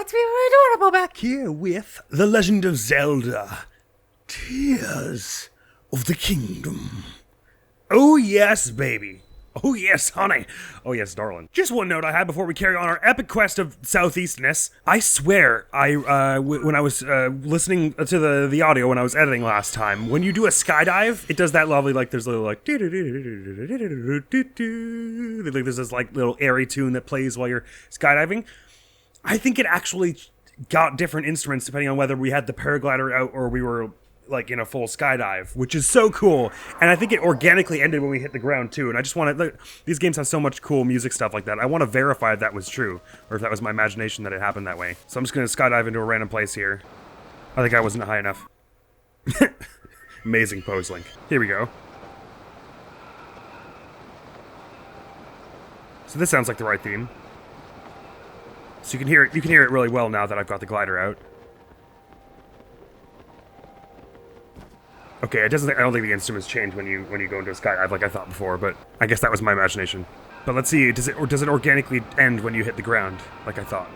it's very adorable back here with The Legend of Zelda. Tears of the Kingdom. Oh yes, baby. Oh yes, honey. Oh yes, darling. Just one note I had before we carry on our epic quest of southeastness. I swear, when I was listening to the audio when I was editing last time, when you do a skydive, it does that lovely, like, there's a little, like, there's this, like, little airy tune that plays while you're skydiving. I think it actually got different instruments depending on whether we had the paraglider out or we were like in a full skydive, which is so cool. And I think it organically ended when we hit the ground too. And I just want to, these games have so much cool music stuff like that. I want to verify if that was true or if that was my imagination that it happened that way. So I'm just going to skydive into a random place here. I think I wasn't high enough. Amazing pose, Link. Here we go. So this sounds like the right theme. So you can hear it really well now that I've got the glider out. Okay, I don't think the instruments change when you go into a skydive like I thought before, but I guess that was my imagination. But let's see, does it organically end when you hit the ground like I thought?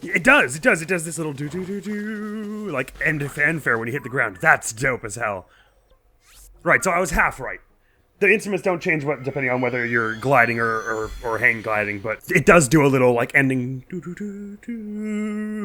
It does this little do like end fanfare when you hit the ground. That's dope as hell. Right, so I was half right. The instruments don't change depending on whether you're gliding or hang gliding, but it does do a little, like, ending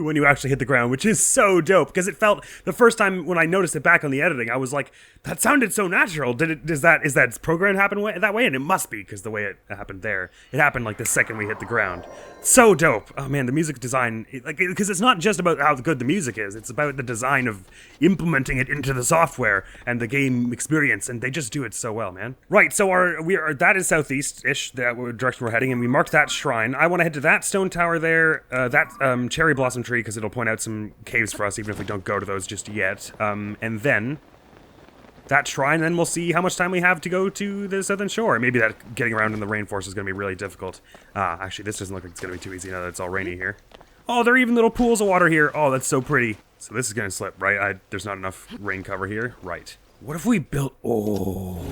when you actually hit the ground, which is so dope, because it felt, the first time when I noticed it back on the editing, I was like, that sounded so natural. Is that programmed happen that way? And it must be, because the way it happened there. It happened, like, the second we hit the ground. So dope. Oh, man, the music design, because it's not just about how good the music is, it's about the design of implementing it into the software and the game experience, and they just do it so well, man. Right, so that is southeast-ish, that direction we're heading, and we marked that shrine. I want to head to that stone tower there, that cherry blossom tree, because it'll point out some caves for us, even if we don't go to those just yet. And then that shrine, then we'll see how much time we have to go to the southern shore. Maybe that getting around in the rainforest is going to be really difficult. Actually, this doesn't look like it's going to be too easy now that it's all rainy here. Oh, there are even little pools of water here. Oh, that's so pretty. So this is going to slip, right? There's not enough rain cover here. Right. What if we built... Oh...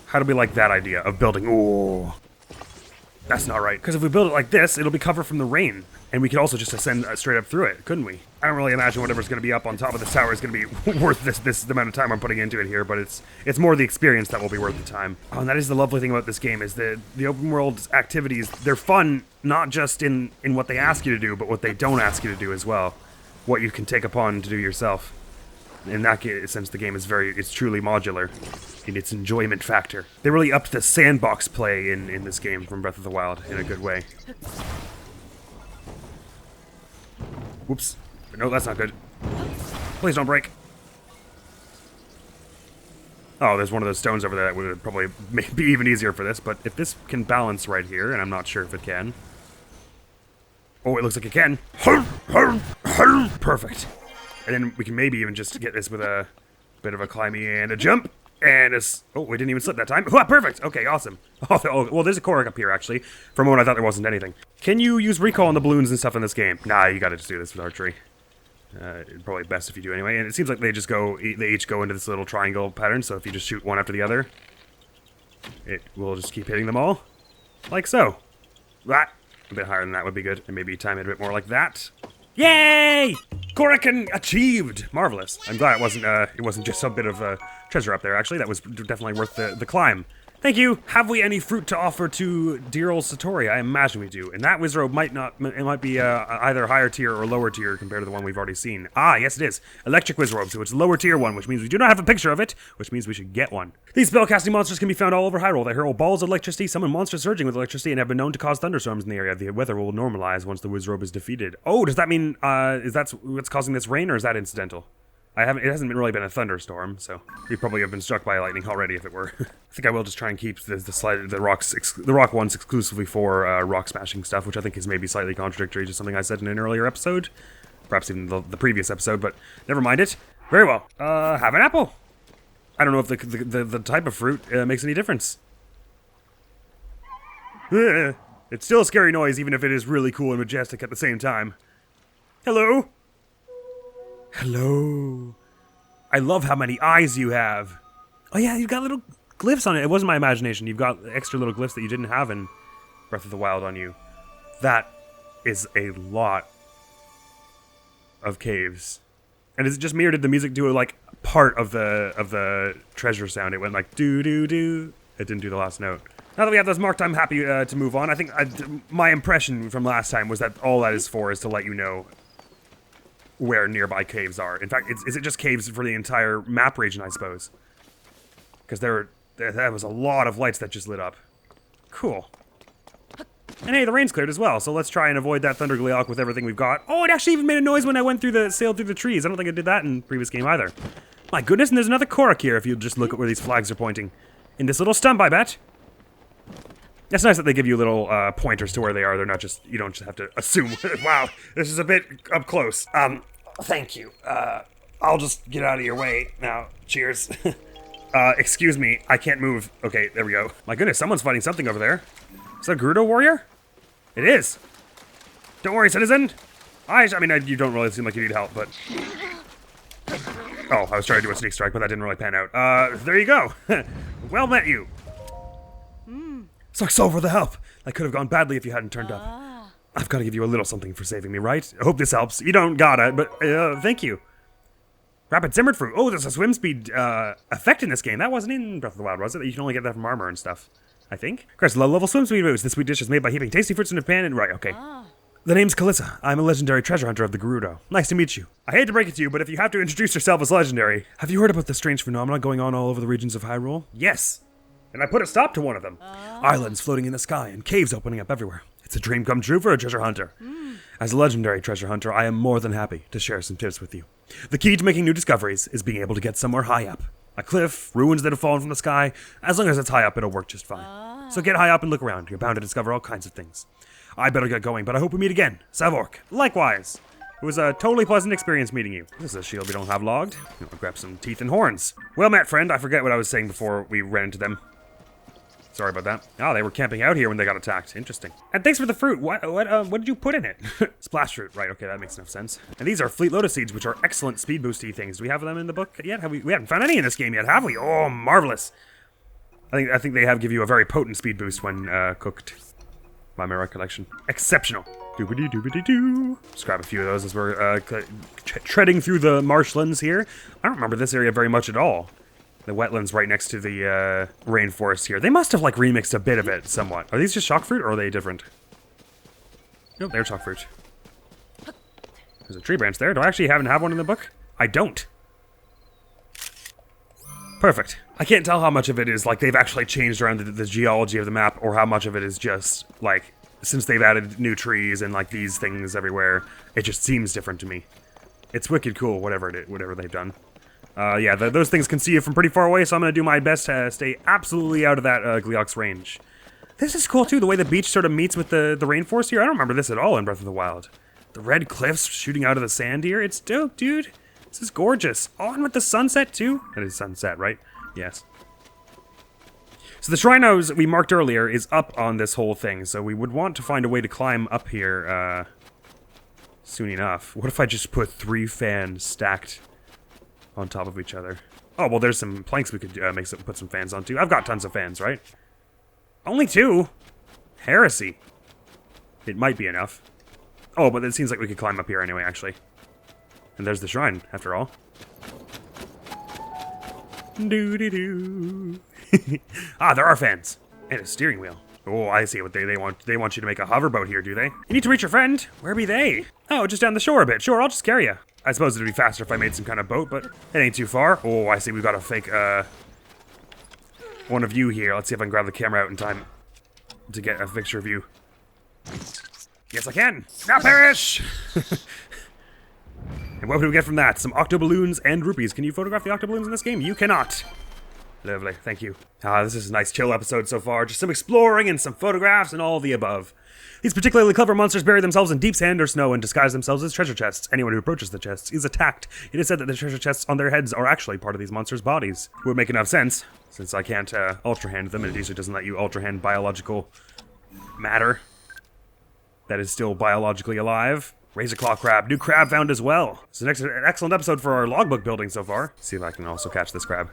How do we like that idea of building? Oh, that's not right. Because if we build it like this, it'll be covered from the rain. And we could also just ascend straight up through it, couldn't we? I don't really imagine whatever's going to be up on top of this tower is going to be worth this amount of time I'm putting into it here, but it's more the experience that will be worth the time. Oh, and that is the lovely thing about this game, is that the open world activities, they're fun, not just in what they ask you to do, but what they don't ask you to do as well. What you can take upon to do yourself. In that sense, the game is it's truly modular in its enjoyment factor. They really upped the sandbox play in this game from Breath of the Wild in a good way. Whoops. No, that's not good. Please don't break. Oh, there's one of those stones over there that would probably be even easier for this, but if this can balance right here, and I'm not sure if it can. Oh, it looks like it can. Perfect. And then we can maybe even just get this with a bit of a climby and a jump. And oh, we didn't even slip that time. Oh, perfect. Okay, awesome. Oh, well, there's a Korok up here, actually. For a moment, I thought there wasn't anything. Can you use recall on the balloons and stuff in this game? Nah, you gotta just do this with archery. Probably best if you do anyway. And it seems like they each go into this little triangle pattern, so if you just shoot one after the other, it will just keep hitting them all. Like so. A bit higher than that would be good. And maybe time it a bit more like that. Yay! Korok achieved! Marvelous. I'm glad it wasn't just some bit of treasure up there, actually. That was definitely worth the climb. Thank you. Have we any fruit to offer to dear old Satori? I imagine we do. And that Wizrobe might be either higher tier or lower tier compared to the one we've already seen. Ah, yes it is. Electric Wizrobe, so it's a lower tier one, which means we do not have a picture of it, which means we should get one. These spellcasting monsters can be found all over Hyrule. They hurl balls of electricity, summon monsters surging with electricity, and have been known to cause thunderstorms in the area. The weather will normalize once the Wizrobe is defeated. Oh, does that mean, is that what's causing this rain, or is that incidental? It hasn't really been a thunderstorm, so we probably have been struck by lightning already if it were. I think I will just try and keep the rock ones exclusively for rock smashing stuff, which I think is maybe slightly contradictory to something I said in an earlier episode. Perhaps even the previous episode, but never mind it. Very well. Have an apple. I don't know if the type of fruit makes any difference. It's still a scary noise, even if it is really cool and majestic at the same time. Hello? Hello. I love how many eyes you have. Oh yeah, you've got little glyphs on it. It wasn't my imagination. You've got extra little glyphs that you didn't have in Breath of the Wild on you. That is a lot of caves. And is it just me, or did the music do like part of the treasure sound? It went like doo doo doo. It didn't do the last note. Now that we have those marked, I'm happy to move on. I think my impression from last time was that all that is for is to let you know where nearby caves are. In fact, is it just caves for the entire map region, I suppose? Because there was a lot of lights that just lit up. Cool. And hey, the rain's cleared as well, so let's try and avoid that Thunder Gleeok with everything we've got. Oh, it actually even made a noise when I sailed through the trees. I don't think I did that in the previous game either. My goodness, and there's another Korok here if you just look at where these flags are pointing. In this little stump, I bet. It's nice that they give you little pointers to where they are. They're not just, you don't just have to assume. Wow, this is a bit up close. Thank you. I'll just get out of your way now. Cheers. Excuse me, I can't move. Okay, there we go. My goodness, someone's fighting something over there. Is that a Gerudo warrior? It is. Don't worry, citizen. I mean, you don't really seem like you need help, but... Oh, I was trying to do a sneak strike, but that didn't really pan out. There you go. Well met, you. So for the help. That could have gone badly if you hadn't turned up. I've got to give you a little something for saving me, right? I hope this helps. You don't gotta, but thank you. Rapid Simmered Fruit. Oh, there's a swim speed effect in this game. That wasn't in Breath of the Wild, was it? You can only get that from armor and stuff, I think. Crest low-level swim speed boost. This sweet dish is made by heaping tasty fruits in a pan and... Right, okay. The name's Kalissa. I'm a legendary treasure hunter of the Gerudo. Nice to meet you. I hate to break it to you, but if you have to introduce yourself as legendary... Have you heard about the strange phenomena going on all over the regions of Hyrule? Yes. And I put a stop to one of them. Islands floating in the sky and caves opening up everywhere. It's a dream come true for a treasure hunter. As a legendary treasure hunter, I am more than happy to share some tips with you. The key to making new discoveries is being able to get somewhere high up. A cliff, ruins that have fallen from the sky. As long as it's high up, it'll work just fine. So get high up and look around. You're bound to discover all kinds of things. I better get going, but I hope we meet again. Savork. Likewise. It was a totally pleasant experience meeting you. This is a shield we don't have logged. I'll grab some teeth and horns. Well met, friend. I forget what I was saying before we ran into them. Sorry about that. Oh, they were camping out here when they got attacked. Interesting. And thanks for the fruit. What did you put in it? Splash fruit. Right, okay, that makes enough sense. And these are Fleet Lotus seeds, which are excellent speed boosty things. Do we have them in the book yet? We haven't found any in this game yet, have we? Oh, marvelous. I think they give you a very potent speed boost when cooked, by my recollection. Exceptional. Doobity-doobity-doo. Just grab a few of those as we're treading through the marshlands here. I don't remember this area very much at all. The wetlands right next to the rainforest here. They must have like remixed a bit of it somewhat. Are these just shock fruit or are they different? Nope, they're shock fruit. There's a tree branch there. Do I actually have one in the book? I don't. Perfect. I can't tell how much of it is like they've actually changed around the geology of the map or how much of it is just like since they've added new trees and like these things everywhere, it just seems different to me. It's wicked cool, whatever they've done. Yeah, those things can see you from pretty far away, so I'm going to do my best to stay absolutely out of that Gleeok's range. This is cool, too, the way the beach sort of meets with the rainforest here. I don't remember this at all in Breath of the Wild. The red cliffs shooting out of the sand here. It's dope, dude. This is gorgeous. Oh, and with the sunset, too. That is sunset, right? Yes. So the shrine we marked earlier is up on this whole thing, so we would want to find a way to climb up here soon enough. What if I just put 3 fans stacked on top of each other? Oh, well, there's some planks we could put some fans onto. I've got tons of fans, right? Only 2? Heresy. It might be enough. Oh, but it seems like we could climb up here anyway, actually. And there's the shrine, after all. Doo-dee-doo. Ah, there are fans. And a steering wheel. Oh, I see what they want. They want you to make a hoverboat here, do they? You need to reach your friend. Where be they? Oh, just down the shore a bit. Sure, I'll just carry you. I suppose it'd be faster if I made some kind of boat, but it ain't too far. Oh, I see we've got a fake, one of you here. Let's see if I can grab the camera out in time to get a picture of you. Yes, I can. Now perish! And what do we get from that? Some octoballoons and rupees. Can you photograph the octoballoons in this game? You cannot. Lovely, thank you. This is a nice chill episode so far. Just some exploring and some photographs and all of the above. These particularly clever monsters bury themselves in deep sand or snow and disguise themselves as treasure chests. Anyone who approaches the chests is attacked. It is said that the treasure chests on their heads are actually part of these monsters' bodies. It would make enough sense, since I can't ultra hand them, and it usually doesn't let you ultra hand biological matter that is still biologically alive. Razor Claw Crab. New crab found as well. It's an excellent episode for our logbook building so far. See if I can also catch this crab.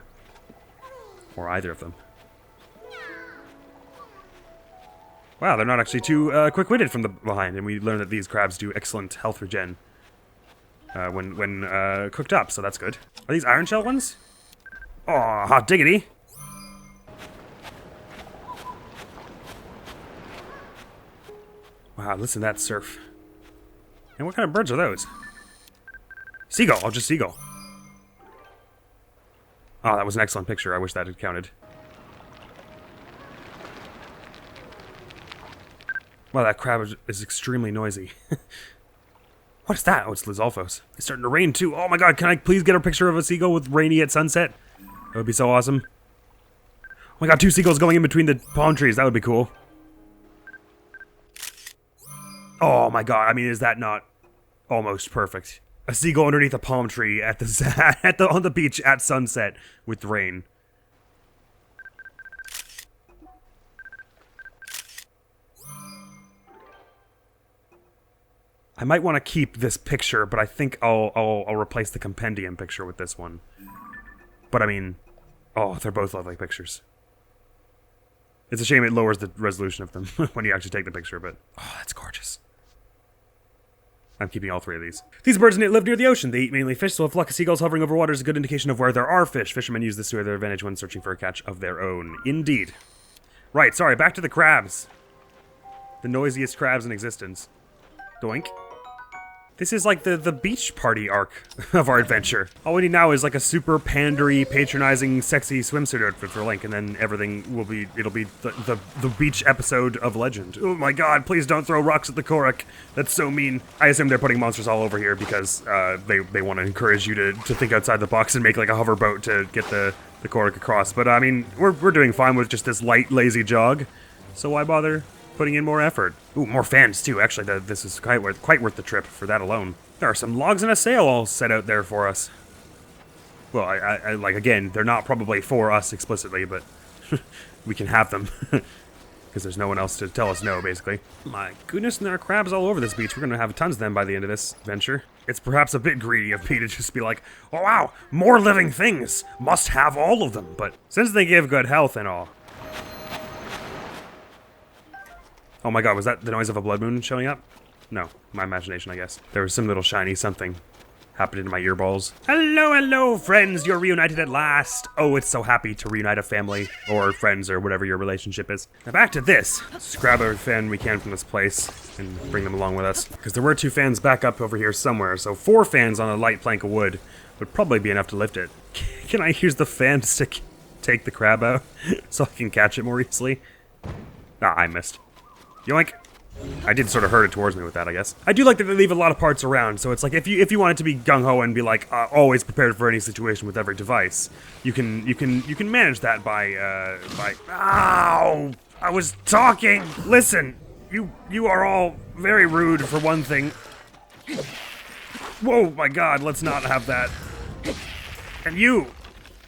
Or either of them. Wow, they're not actually too quick-witted from the behind, and we learned that these crabs do excellent health regen when cooked up, so that's good. Are these iron shell ones? Oh, hot diggity. Wow, listen to that surf. And what kind of birds are those? Seagull, just seagull. Oh, that was an excellent picture. I wish that had counted. Wow, that crab is extremely noisy. What is that? Oh, it's Lizalfos. It's starting to rain too. Oh my god, can I please get a picture of a seagull with rainy at sunset? That would be so awesome. Oh my god, 2 seagulls going in between the palm trees. That would be cool. Oh my god, I mean, is that not almost perfect? A seagull underneath a palm tree at the on the beach at sunset with rain. I might want to keep this picture, but I think I'll replace the compendium picture with this one. But I mean, oh, they're both lovely pictures. It's a shame it lowers the resolution of them when you actually take the picture, but oh, that's gorgeous. I'm keeping all 3 of these. These birds live near the ocean. They eat mainly fish, so a flock of seagulls hovering over water is a good indication of where there are fish. Fishermen use this to their advantage when searching for a catch of their own. Indeed. Right, sorry, back to the crabs. The noisiest crabs in existence. Doink. This is like the beach party arc of our adventure. All we need now is like a super pandery, patronizing, sexy swimsuit outfit for Link, and then everything will be, it'll be the beach episode of Legend. Oh my god, please don't throw rocks at the Korok. That's so mean. I assume they're putting monsters all over here because they want to encourage you to think outside the box and make like a hover boat to get the Korok across. But I mean, we're doing fine with just this light, lazy jog, so why bother putting in more effort? Ooh, more fans too. Actually, this is quite worth the trip for that alone. There are some logs and a sail all set out there for us. Well, I like, again, they're not probably for us explicitly, but we can have them. Because there's no one else to tell us no, basically. My goodness, and there are crabs all over this beach. We're going to have tons of them by the end of this venture. It's perhaps a bit greedy of me to just be like, oh wow, more living things! Must have all of them! But since they give good health and all... Oh my god, was that the noise of a blood moon showing up? No, my imagination, I guess. There was some little shiny something happening in my earballs. Hello, hello, friends! You're reunited at last! Oh, it's so happy to reunite a family, or friends, or whatever your relationship is. Now back to this. Let's grab every fan we can from this place, and bring them along with us. Because there were 2 fans back up over here somewhere, so 4 fans on a light plank of wood would probably be enough to lift it. Can I use the fan to take the crab out, so I can catch it more easily? Ah, I missed. Yoink. I did sort of hurt it towards me with that, I guess. I do like that they leave a lot of parts around, so it's like if you want it to be gung-ho and be like always prepared for any situation with every device, you can manage that by ow! I was talking. Listen, you are all very rude for one thing. Whoa, my god, let's not have that. And you,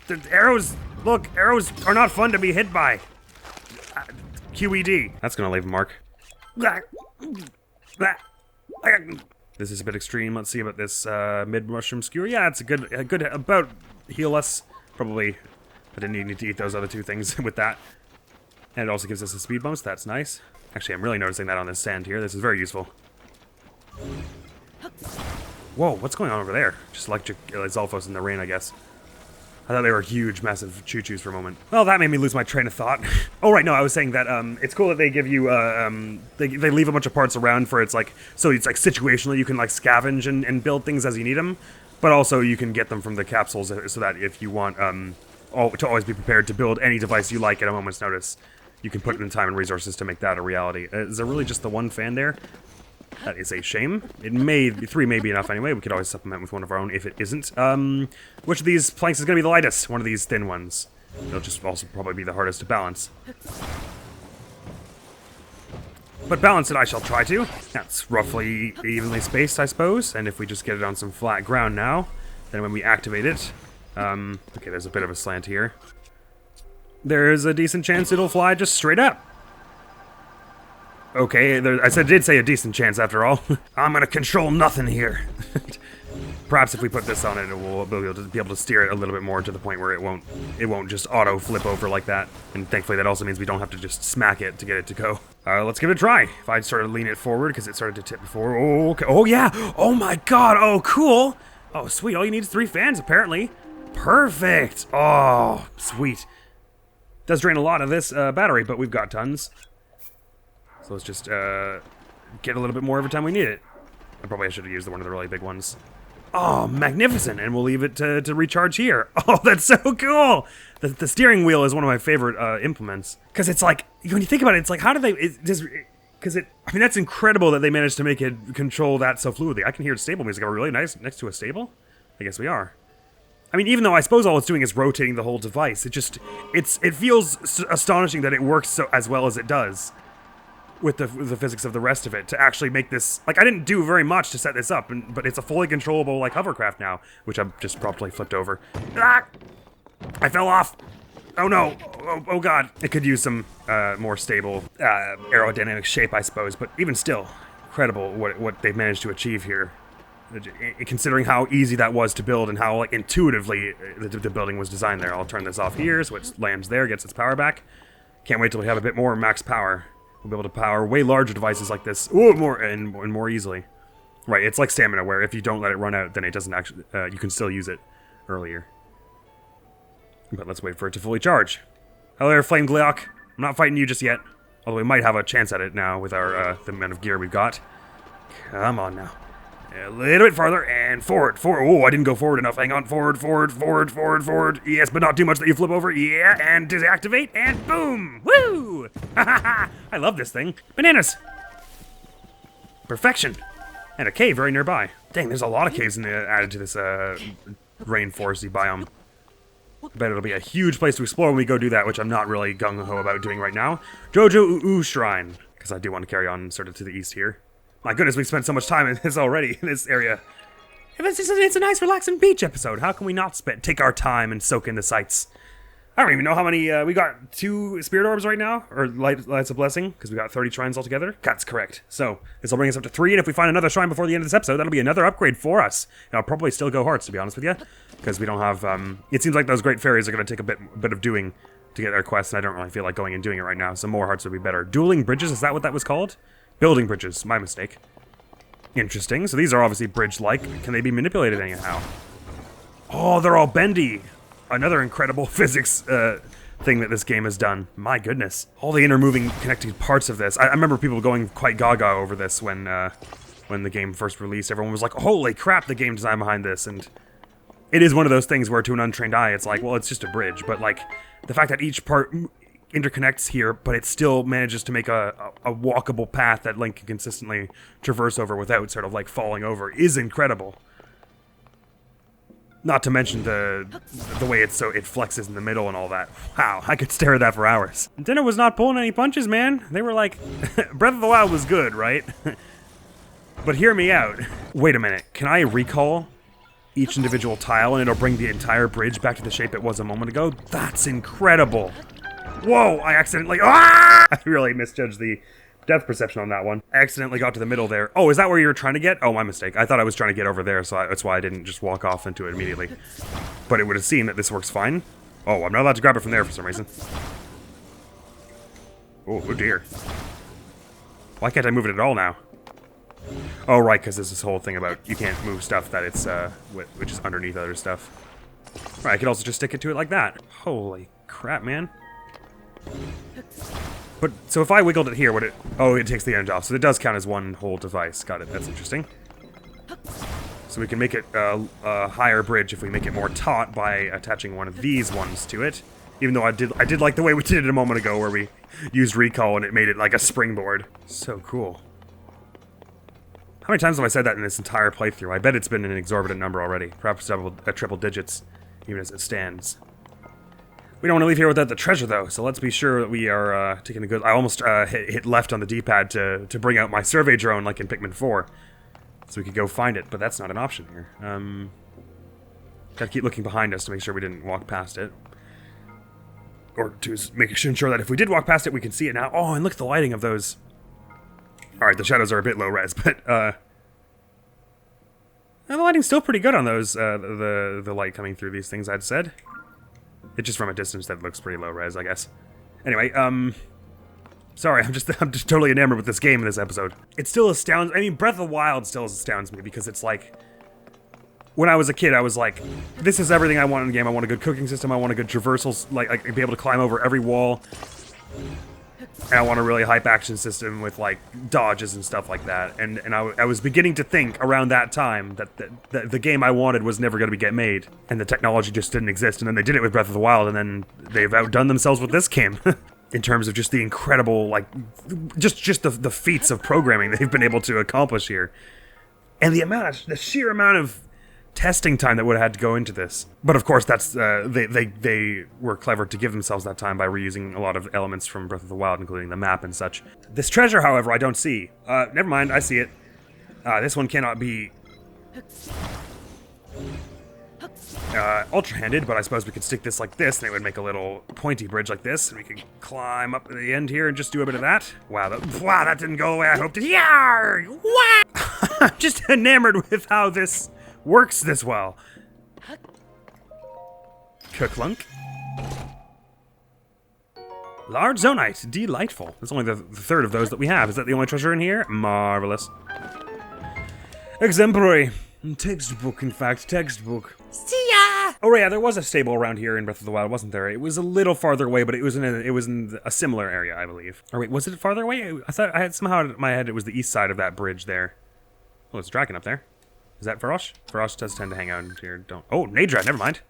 the arrows. Look, arrows are not fun to be hit by. QED. That's gonna leave a mark. This is a bit extreme. Let's see about this mid-mushroom skewer. Yeah, it's a good about heal us. Probably I didn't need to eat those other 2 things with that. And it also gives us a speed bump, so that's nice. Actually, I'm really noticing that on this sand here. This is very useful. Whoa, what's going on over there? Just electric Zalfos in the rain, I guess. I thought they were huge, massive choo-choos for a moment. Well, that made me lose my train of thought. Oh, right, no, I was saying that it's cool that they give you, they leave a bunch of parts around for it's like, so it's like situationally you can like scavenge and build things as you need them, but also you can get them from the capsules so that if you want to always be prepared to build any device you like at a moment's notice, you can put in time and resources to make that a reality. Is there really just the 1 fan there? That is a shame. It may, 3 may be enough anyway. We could always supplement with one of our own if it isn't. Which of these planks is going to be the lightest? One of these thin ones. It'll just also probably be the hardest to balance. But balance it I shall try to. That's roughly evenly spaced, I suppose. And if we just get it on some flat ground now, then when we activate it... okay, there's a bit of a slant here. There's a decent chance it'll fly just straight up. Okay, I did say a decent chance after all. I'm gonna control nothing here. Perhaps if we put this on it, we'll be able to steer it a little bit more to the point where it won't just auto flip over like that. And thankfully that also means we don't have to just smack it to get it to go. Let's give it a try. If I sort of lean it forward, because it started to tip before. Oh, okay. Oh yeah! Oh my god! Oh, cool! Oh, sweet. All you need is 3 fans, apparently. Perfect! Oh, sweet. Does drain a lot of this battery, but we've got tons. So let's just get a little bit more every time we need it. I should have used one of the really big ones. Oh, magnificent! And we'll leave it to recharge here. Oh, that's so cool! The steering wheel is one of my favorite implements. Because it's like, when you think about it, it's like, how do they... I mean, that's incredible that they managed to make it control that so fluidly. I can hear stable music. Are we really nice next to a stable? I guess we are. I mean, even though I suppose all it's doing is rotating the whole device, it feels astonishing that it works as well as it does with the physics of the rest of it to actually make this. Like, I didn't do very much to set this up, but it's a fully controllable like hovercraft now, which I've just promptly flipped over. Ah! I fell off. Oh no! Oh god! It could use some more stable aerodynamic shape, I suppose. But even still, incredible what they've managed to achieve here. Considering how easy that was to build and how like intuitively the building was designed there. I'll turn this off here so it lands there, gets its power back. Can't wait till we have a bit more max power. We'll be able to power way larger devices like this, more easily. Right, it's like stamina, where if you don't let it run out, then it doesn't actually. You can still use it earlier. But let's wait for it to fully charge. Hello there, Flame Gleok. I'm not fighting you just yet, although we might have a chance at it now with our the amount of gear we've got. Come on now. A little bit farther, and forward. Oh, I didn't go forward enough. Hang on, forward. Yes, but not too much that you flip over. Yeah, and deactivate, and boom! Woo! I love this thing. Bananas! Perfection! And a cave very nearby. Dang, there's a lot of caves added to this rainforesty biome. I bet it'll be a huge place to explore when we go do that, which I'm not really gung-ho about doing right now. Jojo Shrine, because I do want to carry on sort of to the east here. My goodness, we've spent so much time in this already, in this area. It's a nice, relaxing beach episode. How can we not take our time and soak in the sights? I don't even know how many, we got 2 spirit orbs right now, or lights of blessing, because we got 30 shrines altogether. That's correct. So, this will bring us up to 3, and if we find another shrine before the end of this episode, that'll be another upgrade for us. And I'll probably still go hearts, to be honest with you, because we don't have, it seems like those great fairies are going to take a bit of doing to get our quests, and I don't really feel like going and doing it right now, so more hearts would be better. Dueling bridges, is that what that was called? Building bridges, my mistake. Interesting, so these are obviously bridge-like. Can they be manipulated anyhow? Oh, they're all bendy! Another incredible physics thing that this game has done. My goodness. All the intermoving connected parts of this. I remember people going quite gaga over this when the game first released. Everyone was like, holy crap, the game design behind this. And it is one of those things where to an untrained eye, it's like, well, it's just a bridge. But like, the fact that each part interconnects here, but it still manages to make a walkable path that Link can consistently traverse over without sort of like falling over is incredible. Not to mention the way it flexes in the middle and all that. Wow, I could stare at that for hours. Nintendo was not pulling any punches, man. They were like, Breath of the Wild was good, right? But hear me out. Wait a minute, can I recall each individual tile and it'll bring the entire bridge back to the shape it was a moment ago? That's incredible. Whoa, I accidentally, I really misjudged the depth perception on that one. I accidentally got to the middle there. Oh, is that where you were trying to get? Oh, my mistake. I thought I was trying to get over there, so that's why I didn't just walk off into it immediately. But it would have seen that this works fine. Oh, I'm not allowed to grab it from there for some reason. Oh dear. Why can't I move it at all now? Oh, right, because there's this whole thing about you can't move stuff that it's, which is underneath other stuff. Right, I could also just stick it to it like that. Holy crap, man. But, so if I wiggled it here, would it... Oh, it takes the end off, so it does count as one whole device. Got it, that's interesting. So we can make it a higher bridge if we make it more taut by attaching one of these ones to it. Even though I did like the way we did it a moment ago, where we used recall and it made it like a springboard. So cool. How many times have I said that in this entire playthrough? I bet it's been an exorbitant number already. Perhaps triple digits, even as it stands. We don't want to leave here without the treasure, though, so let's be sure that we are taking a good... I almost hit left on the D-pad to bring out my survey drone like in Pikmin 4. So we could go find it, but that's not an option here. Gotta keep looking behind us to make sure we didn't walk past it. Or to make sure that if we did walk past it, we can see it now. Oh, and look at the lighting of those. Alright, the shadows are a bit low res, but, The lighting's still pretty good on those, the light coming through these things, I'd said. It's just from a distance that looks pretty low res, I guess. Anyway, sorry, I'm just totally enamored with this game in this episode. It still astounds, I mean, Breath of the Wild still astounds me because it's like, when I was a kid, I was like, this is everything I want in a game. I want a good cooking system, I want a good traversal, like be able to climb over every wall. And I want a really hype action system with, like, dodges and stuff like that. And I was beginning to think around that time that the game I wanted was never going to get made. And the technology just didn't exist. And then they did it with Breath of the Wild, and then they've outdone themselves with this game. In terms of just the incredible, like, just the feats of programming they've been able to accomplish here. And the sheer amount of testing time that would have had to go into this. But of course, that's they were clever to give themselves that time by reusing a lot of elements from Breath of the Wild, including the map and such. This treasure, however, I don't see. Never mind, I see it. This one cannot be ultra-handed, but I suppose we could stick this like this, and it would make a little pointy bridge like this, and we could climb up to the end here and just do a bit of that. Wow, that didn't go the way I hoped it. Yarr! Wow! I'm just enamored with how this works this well. Kerklunk. Large Zonite. Delightful. That's only the third of those that we have. Is that the only treasure in here? Marvelous. Exemplary. Textbook, in fact. Textbook. See ya! Oh, yeah, there was a stable around here in Breath of the Wild, wasn't there? It was a little farther away, but it was in a similar area, I believe. Or wait, was it farther away? I thought I had somehow in my head it was the east side of that bridge there. Oh, there's a dragon up there. Is that Farosh? Farosh does tend to hang out here, Oh, Nadra, never mind.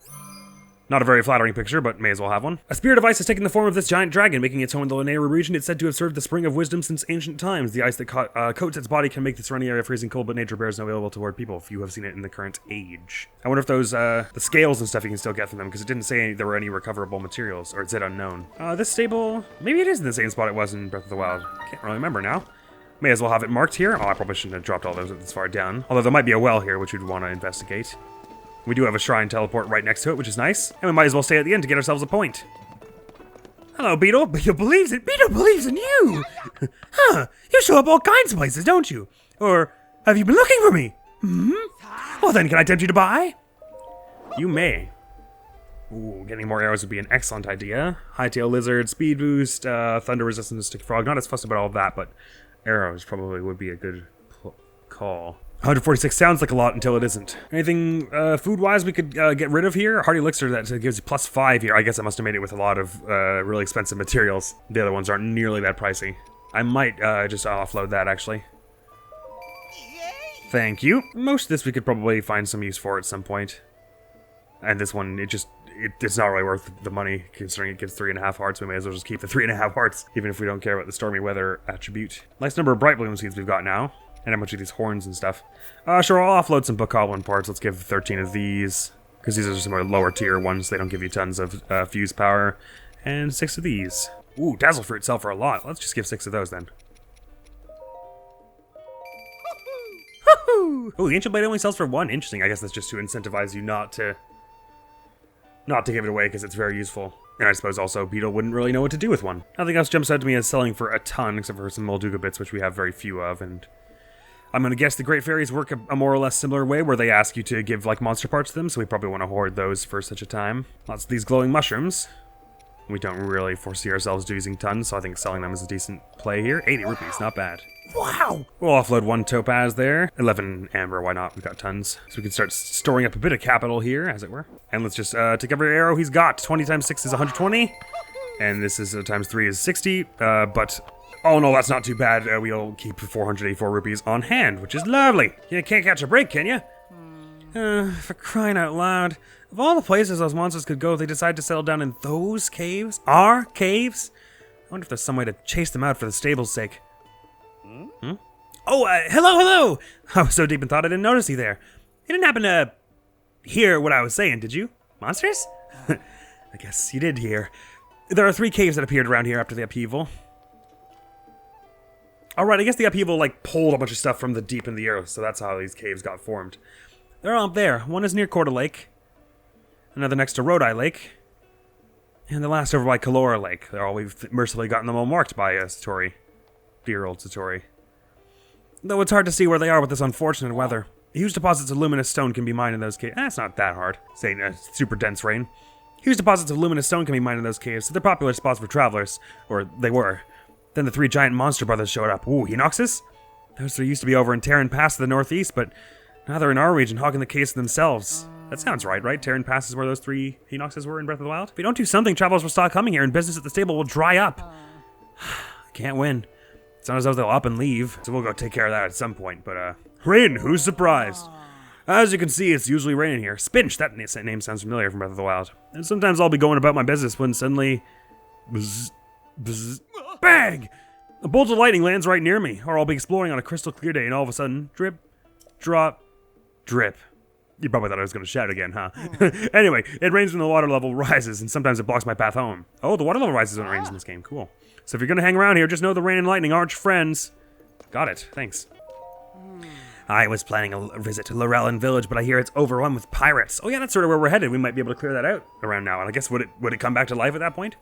Not a very flattering picture, but may as well have one. A spirit of ice has taken the form of this giant dragon, making its home in the Rauru region. It's said to have served the spring of wisdom since ancient times. The ice that coats its body can make the surrounding area freezing cold, but nature bears no ill will toward people. Few have seen it in the current age. I wonder if those, the scales and stuff you can still get from them, because it didn't say there were any recoverable materials, or it said unknown. This stable, maybe it is in the same spot it was in Breath of the Wild. Can't really remember now. May as well have it marked here. Oh, I probably shouldn't have dropped all those this far down. Although there might be a well here, which we'd want to investigate. We do have a shrine teleport right next to it, which is nice. And we might as well stay at the end to get ourselves a point. Hello, Beetle. Beetle believes in you! Huh, you show up all kinds of places, don't you? Or, have you been looking for me? Well then, can I tempt you to buy? You may. Ooh, getting more arrows would be an excellent idea. Hightail lizard, speed boost, thunder resistance, stick frog. Not as fussed about all of that, but arrows probably would be a good call. 146 sounds like a lot until it isn't. Anything food-wise we could get rid of here? Hardy elixir that gives you +5 here. I guess I must have made it with a lot of really expensive materials. The other ones aren't nearly that pricey. I might just offload that, actually. Thank you. Most of this we could probably find some use for at some point. And this one, it's not really worth the money, considering it gives 3.5 hearts. We may as well just keep the 3.5 hearts, even if we don't care about the stormy weather attribute. Nice number of bright bloom seeds we've got now. And how much of these horns and stuff. Sure, I'll offload some bokoblin parts. Let's give 13 of these. Because these are some more lower tier ones. They don't give you tons of fuse power. And 6 of these. Ooh, dazzle fruit sell for a lot. Let's just give 6 of those then. Woohoo! Oh, the ancient blade only sells for 1. Interesting. I guess that's just to incentivize you not to give it away because it's very useful. And I suppose also Beetle wouldn't really know what to do with one. Nothing else jumps out to me as selling for a ton, except for some Molduga bits, which we have very few of, and I'm gonna guess the Great Fairies work a more or less similar way, where they ask you to give, like, monster parts to them, so we probably want to hoard those for such a time. Lots of these glowing mushrooms. We don't really foresee ourselves using tons, so I think selling them is a decent play here. 80 rupees, not bad. Wow! We'll offload 1 topaz there. 11 amber, why not? We've got tons. So we can start storing up a bit of capital here, as it were. And let's just take every arrow he's got. 20 times 6 is 120. And this is times 3 is 60, but... Oh no, that's not too bad. We'll keep 484 rupees on hand, which is lovely. You can't catch a break, can you? For crying out loud. Of all the places those monsters could go, they decide to settle down in those caves? Our caves? I wonder if there's some way to chase them out for the stable's sake. Oh, hello! I was so deep in thought I didn't notice you there. You didn't happen to hear what I was saying, did you? Monsters? I guess you did hear. There are 3 caves that appeared around here after the upheaval. Alright, I guess the upheaval, like, pulled a bunch of stuff from the deep in the earth, so that's how these caves got formed. They're all up there. One is near Korda Lake, another next to Rodai Lake, and the last over by Kalora Lake. We've mercifully gotten them all marked by Satori. Dear old Satori. Though it's hard to see where they are with this unfortunate weather. Huge deposits of luminous stone can be mined in those caves. It's not that hard. Say super dense rain. Huge deposits of luminous stone can be mined in those caves, so they're popular spots for travelers. Or they were. Then the 3 giant monster brothers showed up. Ooh, Hinoxes? Those 3 used to be over in Terran Pass to the northeast, but now they're in our region, hogging the caves themselves. That sounds right? Terran Pass is where those 3 Hinoxes were in Breath of the Wild? If we don't do something, travelers will stop coming here, and business at the stable will dry up. Can't win. It's not as though they'll up and leave, so we'll go take care of that at some point, but rain, who's surprised? As you can see, it's usually raining here. Spinch, that name sounds familiar from Breath of the Wild. And sometimes I'll be going about my business when suddenly... Bzz, bzz, bang! A bolt of lightning lands right near me, or I'll be exploring on a crystal clear day and all of a sudden, drip, drop, drip. You probably thought I was going to shout again, huh? Anyway, it rains when the water level rises, and sometimes it blocks my path home. Oh, the water level rises when it rains in this game. Cool. So if you're going to hang around here, just know the rain and lightning aren't friends. Got it. Thanks. I was planning a visit to Lorellan Village, but I hear it's overrun with pirates. Oh yeah, that's sort of where we're headed. We might be able to clear that out around now. And I guess would it come back to life at that point?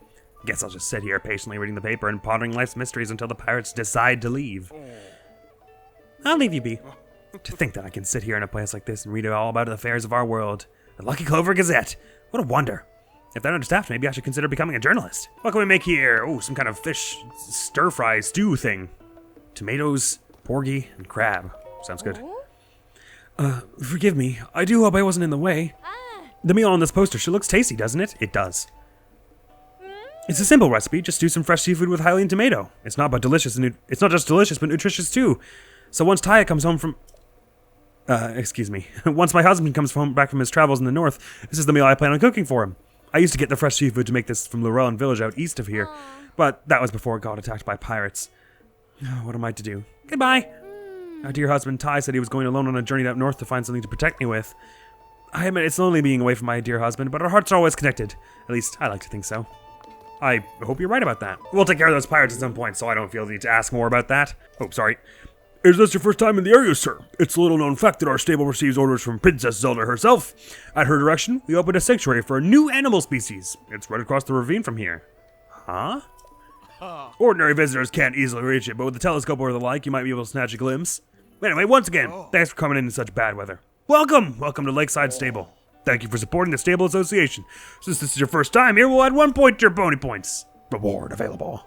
Guess I'll just sit here patiently reading the paper and pondering life's mysteries until the pirates decide to leave. I'll leave you be. To think that I can sit here in a place like this and read all about the affairs of our world. The Lucky Clover Gazette. What a wonder. If they're understaffed, maybe I should consider becoming a journalist. What can we make here? Oh, some kind of fish stir-fry stew thing. Tomatoes, porgy, and crab. Sounds good. Forgive me. I do hope I wasn't in the way. The meal on this poster sure looks tasty, doesn't it? It does. It's a simple recipe. Just do some fresh seafood with Hylian tomato. It's not just delicious, but nutritious too. So once Taya comes home from... excuse me. Once my husband comes back from his travels in the north, this is the meal I plan on cooking for him. I used to get the fresh seafood to make this from Lorellan Village out east of here, but that was before it got attacked by pirates. What am I to do? Goodbye. Our dear husband Ty said he was going alone on a journey up north to find something to protect me with. I admit it's lonely being away from my dear husband, but our hearts are always connected. At least, I like to think so. I hope you're right about that. We'll take care of those pirates at some point, so I don't feel the need to ask more about that. Oh, sorry. Is this your first time in the area, sir? It's a little-known fact that our stable receives orders from Princess Zelda herself. At her direction, we opened a sanctuary for a new animal species. It's right across the ravine from here. Huh? Ordinary visitors can't easily reach it, but with a telescope or the like, you might be able to snatch a glimpse. Anyway, once again, thanks for coming in such bad weather. Welcome to Lakeside Stable. Thank you for supporting the Stable Association. Since this is your first time here, we'll add 1 point to your pony points. Reward available.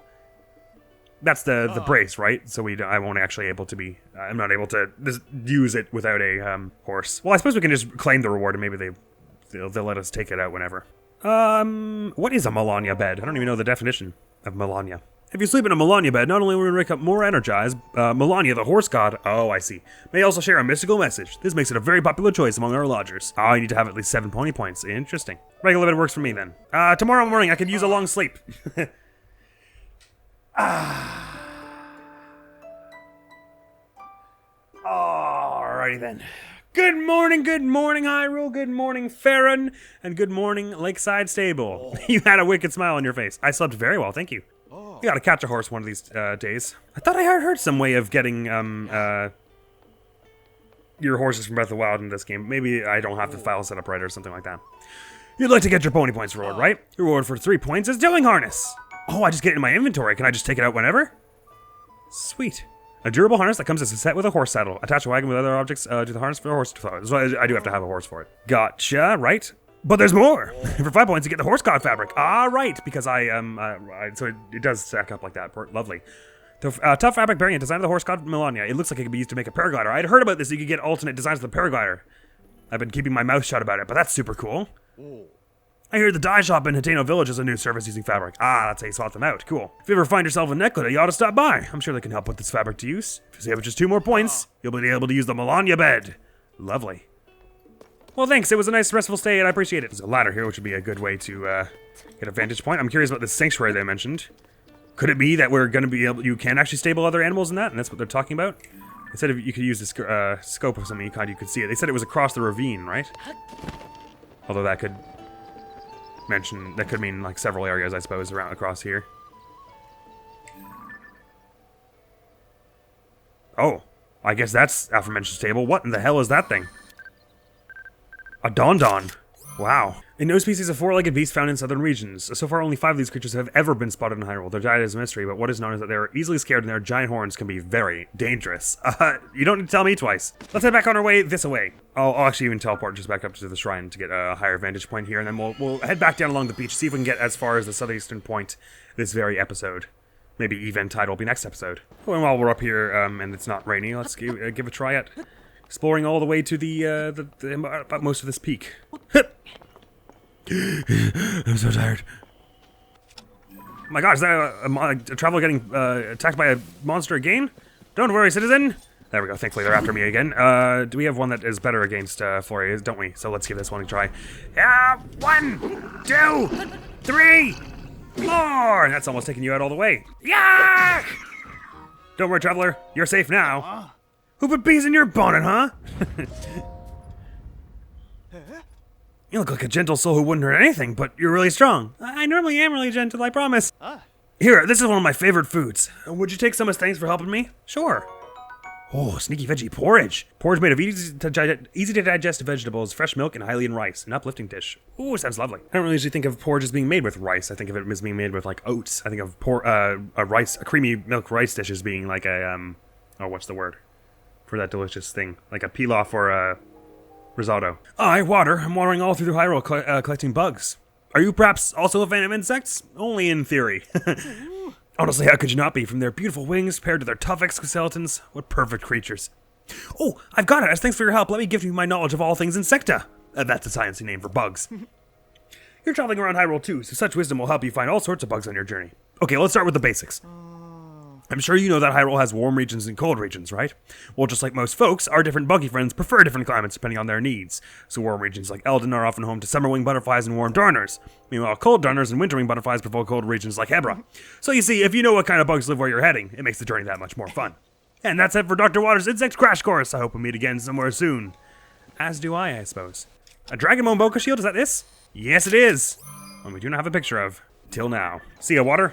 That's the brace, right? So I won't actually able to be... I'm not able to just use it without a horse. Well, I suppose we can just claim the reward and maybe they'll let us take it out whenever. What is a Melania bed? I don't even know the definition of Melania. If you sleep in a Melania bed, not only will you wake up more energized, Melania, the horse god, oh, I see, may also share a mystical message. This makes it a very popular choice among our lodgers. Oh, I need to have at least 7 pony points. Interesting. Regular bed works for me then. Tomorrow morning I could use a long sleep. Alrighty then. Good morning, Hyrule, good morning, Farron, and good morning, Lakeside Stable. You had a wicked smile on your face. I slept very well, thank you. You gotta catch a horse one of these days. I thought I heard some way of getting your horses from Breath of the Wild in this game. Maybe I don't have the file set up right or something like that. You'd like to get your pony points reward, right? Your reward for 3 points is Towing Harness. Oh, I just get it in my inventory. Can I just take it out whenever? Sweet. A durable harness that comes as a set with a horse saddle. Attach a wagon with other objects to the harness for the horse to follow. So I do have to have a horse for it. Gotcha, right? But there's more! For 5 points, you get the horse god fabric. Ah, right, because so it does stack up like that. Lovely. The tough fabric variant designed of the horse god Melania. It looks like it could be used to make a paraglider. I'd heard about this, you could get alternate designs of the paraglider. I've been keeping my mouth shut about it, but that's super cool. I hear the dye shop in Hateno Village has a new service using fabric. Ah, that's how you swap them out. Cool. If you ever find yourself a necklace, you ought to stop by. I'm sure they can help put this fabric to use. If you save just 2 more points, you'll be able to use the Melania bed. Lovely. Well, thanks. It was a nice, restful stay, and I appreciate it. There's a ladder here, which would be a good way to get a vantage point. I'm curious about this sanctuary they mentioned. Could it be that we're going to be able... You can actually stable other animals in that, and that's what they're talking about? They said if you could use the scope of something you could see it. They said it was across the ravine, right? Although that could mean like several areas, I suppose, around across here. Oh, I guess that's aforementioned stable. What in the hell is that thing? A Don. Wow. A no species of four-legged beast found in southern regions. So far, only 5 of these creatures have ever been spotted in Hyrule. Their diet is a mystery, but what is known is that they are easily scared and their giant horns can be very dangerous. You don't need to tell me twice. Let's head back on our way this way. I'll actually even teleport just back up to the shrine to get a higher vantage point here, and then we'll head back down along the beach, see if we can get as far as the southeastern point this very episode. Maybe eventide will be next episode. Oh, and while we're up here and it's not rainy, let's give a try at exploring all the way to the most of this peak. I'm so tired. Oh my gosh, is that a traveler getting attacked by a monster again? Don't worry, citizen. There we go. Thankfully, they're after me again. Do we have one that is better against flurries, don't we? So let's give this one a try. 1, 2, 3, 4. That's almost taking you out all the way. Yeah! Don't worry, traveler. You're safe now. Who put bees in your bonnet, huh? You look like a gentle soul who wouldn't hurt anything, but you're really strong. I normally am really gentle, I promise. Here, this is one of my favorite foods. Would you take some as thanks for helping me? Sure. Oh, sneaky veggie porridge. Porridge made of easy to digest vegetables, fresh milk, and highly in rice. An uplifting dish. Ooh, sounds lovely. I don't really usually think of porridge as being made with rice. I think of it as being made with like oats. I think of a creamy milk rice dish as being like a oh, what's the word for that delicious thing? Like a pilaf or a risotto. Water. I'm wandering all through the Hyrule collecting bugs. Are you perhaps also a fan of insects? Only in theory. Honestly, how could you not be? From their beautiful wings paired to their tough exoskeletons, what perfect creatures. Oh, I've got it. As thanks for your help, let me give you my knowledge of all things insecta. That's a sciencey name for bugs. You're traveling around Hyrule too, so such wisdom will help you find all sorts of bugs on your journey. Okay, let's start with the basics. I'm sure you know that Hyrule has warm regions and cold regions, right? Well, just like most folks, our different buggy friends prefer different climates depending on their needs. So warm regions like Eldin are often home to summerwing butterflies and warm darners. Meanwhile, cold darners and winterwing butterflies prefer cold regions like Hebra. So you see, if you know what kind of bugs live where you're heading, it makes the journey that much more fun. And that's it for Dr. Water's Insect Crash Course. I hope we meet again somewhere soon. As do I suppose. A Dragonbone Boca Shield, is that this? Yes, it is. One we do not have a picture of. Till now. See ya, Water.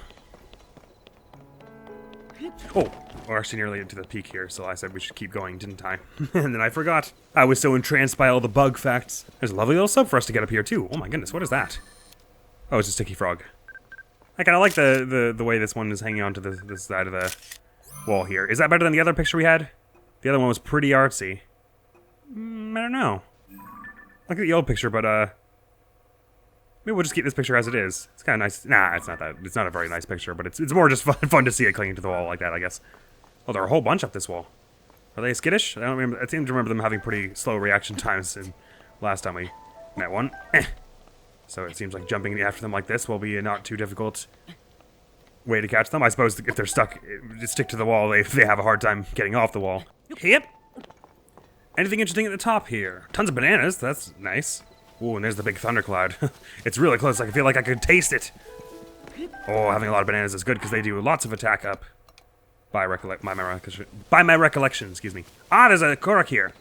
Oh, we're actually nearly into the peak here, so I said we should keep going, didn't I? And then I forgot. I was so entranced by all the bug facts. There's a lovely little sub for us to get up here, too. Oh my goodness, what is that? Oh, it's a sticky frog. I kind of like the way this one is hanging onto this side of the wall here. Is that better than the other picture we had? The other one was pretty artsy. I don't know. Look at the old picture, but maybe we'll just keep this picture as it is. It's kind of nice. Nah, it's not that. It's not a very nice picture, but it's more just fun to see it clinging to the wall like that, I guess. Oh, there are a whole bunch up this wall. Are they skittish? I don't remember. I seem to remember them having pretty slow reaction times in last time we met one. So it seems like jumping after them like this will be a not too difficult way to catch them. I suppose if they're stuck, stick to the wall, they have a hard time getting off the wall. Yep. Anything interesting at the top here? Tons of bananas. That's nice. Ooh, and there's the big thundercloud. It's really close. I feel like I could taste it. Oh, having a lot of bananas is good because they do lots of attack up. By my recollection, excuse me. Ah, there's a Korok here.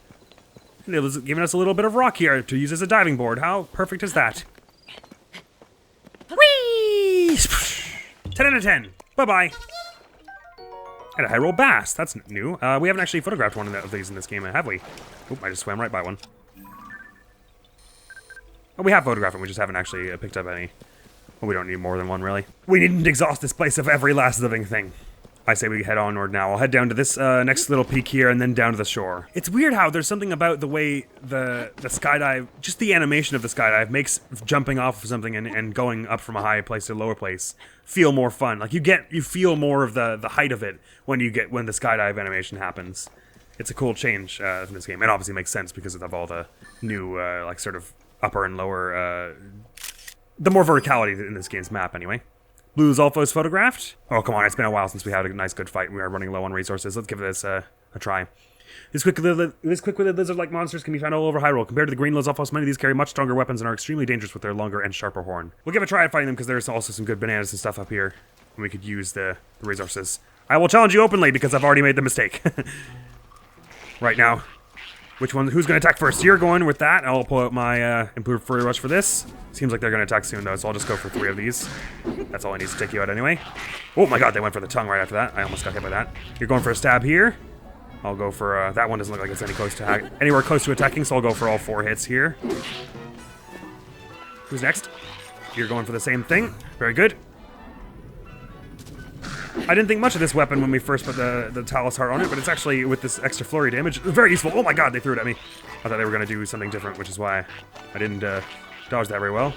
And it was giving us a little bit of rock here to use as a diving board. How perfect is that? Whee! 10 out of 10. Bye-bye. And a Hyrule Bass. That's new. We haven't actually photographed one of these in this game, have we? Oop, I just swam right by one. Oh, we have photographed them, we just haven't actually picked up any. Well, we don't need more than one, really. We needn't exhaust this place of every last living thing. I say we head onward now. I'll head down to this next little peak here and then down to the shore. It's weird how there's something about the way the skydive, just the animation of the skydive makes jumping off of something and going up from a high place to a lower place feel more fun. Like you feel more of the height of it when the skydive animation happens. It's a cool change from this game. It obviously makes sense because of all the new like sort of upper and lower, the more verticality in this game's map anyway. Blue Zolfo's photographed. Oh, come on, it's been a while since we had a nice good fight. We are running low on resources. Let's give this a try. These quick-witted lizard-like monsters can be found all over Hyrule. Compared to the green Lizalfos, many of these carry much stronger weapons and are extremely dangerous with their longer and sharper horn. We'll give a try at fighting them because there's also some good bananas and stuff up here. And we could use the resources. I will challenge you openly because I've already made the mistake. Right now. Who's going to attack first? You're going with that. I'll pull out my Improved Furry Rush for this. Seems like they're going to attack soon, though, so I'll just go for 3 of these. That's all I need to take you out anyway. Oh my god, they went for the tongue right after that. I almost got hit by that. You're going for a stab here. I'll go for, that one doesn't look like it's anywhere close to attacking, so I'll go for all 4 hits here. Who's next? You're going for the same thing. Very good. I didn't think much of this weapon when we first put the Talus Heart on it, but it's actually, with this extra flurry damage, very useful. Oh my god, they threw it at me. I thought they were going to do something different, which is why I didn't dodge that very well.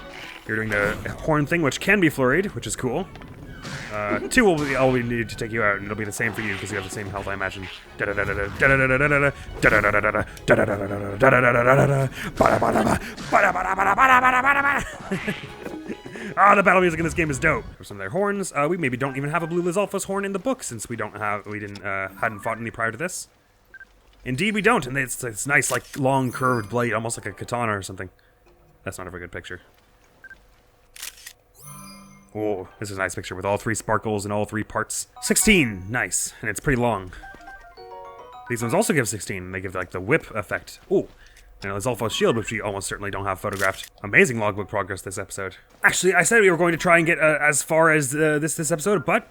You're doing the horn thing, which can be flurried, which is cool. 2 will be all we need to take you out, and it'll be the same for you, because you have the same health, I imagine. Ah, the battle music in this game is dope. For some of their horns, we maybe don't even have a blue Lizalfos horn in the book, since we hadn't fought any prior to this. Indeed, we don't, and it's this nice, like, long curved blade, almost like a katana or something. That's not a very good picture. Oh, this is a nice picture with all 3 sparkles and all 3 parts. 16, nice, and it's pretty long. These ones also give 16, they give, like, the whip effect. Ooh. And a Lizalfos shield, which we almost certainly don't have photographed. Amazing logbook progress this episode. Actually, I said we were going to try and get as far as this episode, but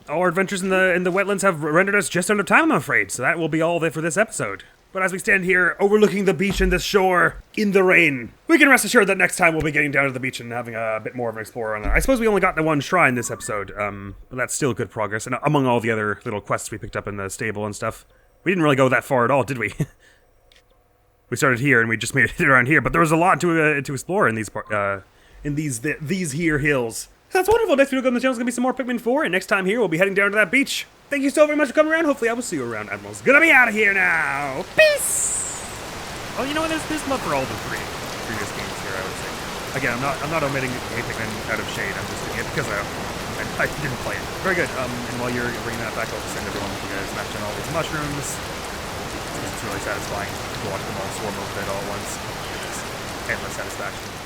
all our adventures in the wetlands have rendered us just under time, I'm afraid. So that will be all for this episode. But as we stand here, overlooking the beach and the shore, in the rain, we can rest assured that next time we'll be getting down to the beach and having a bit more of an explorer on that. I suppose we only got the 1 shrine this episode, but that's still good progress. And among all the other little quests we picked up in the stable and stuff, we didn't really go that far at all, did we? We started here and we just made it around here, but there was a lot to explore in these here hills. That's wonderful. Next video on the channel is going to be some more Pikmin 4, and next time here we'll be heading down to that beach. Thank you so very much for coming around. Hopefully I will see you around. Admiral's gonna be out of here now. Peace! Oh, you know what? There's love for all the 3 previous games here, I would say. Again, I'm not omitting a Pikmin out of shade. I'm just doing it because I didn't play it. Very good. And while you're bringing that back, I'll just send everyone with you guys smash down all these mushrooms. It's really satisfying to watch them all swarm over it all at once. It's endless satisfaction.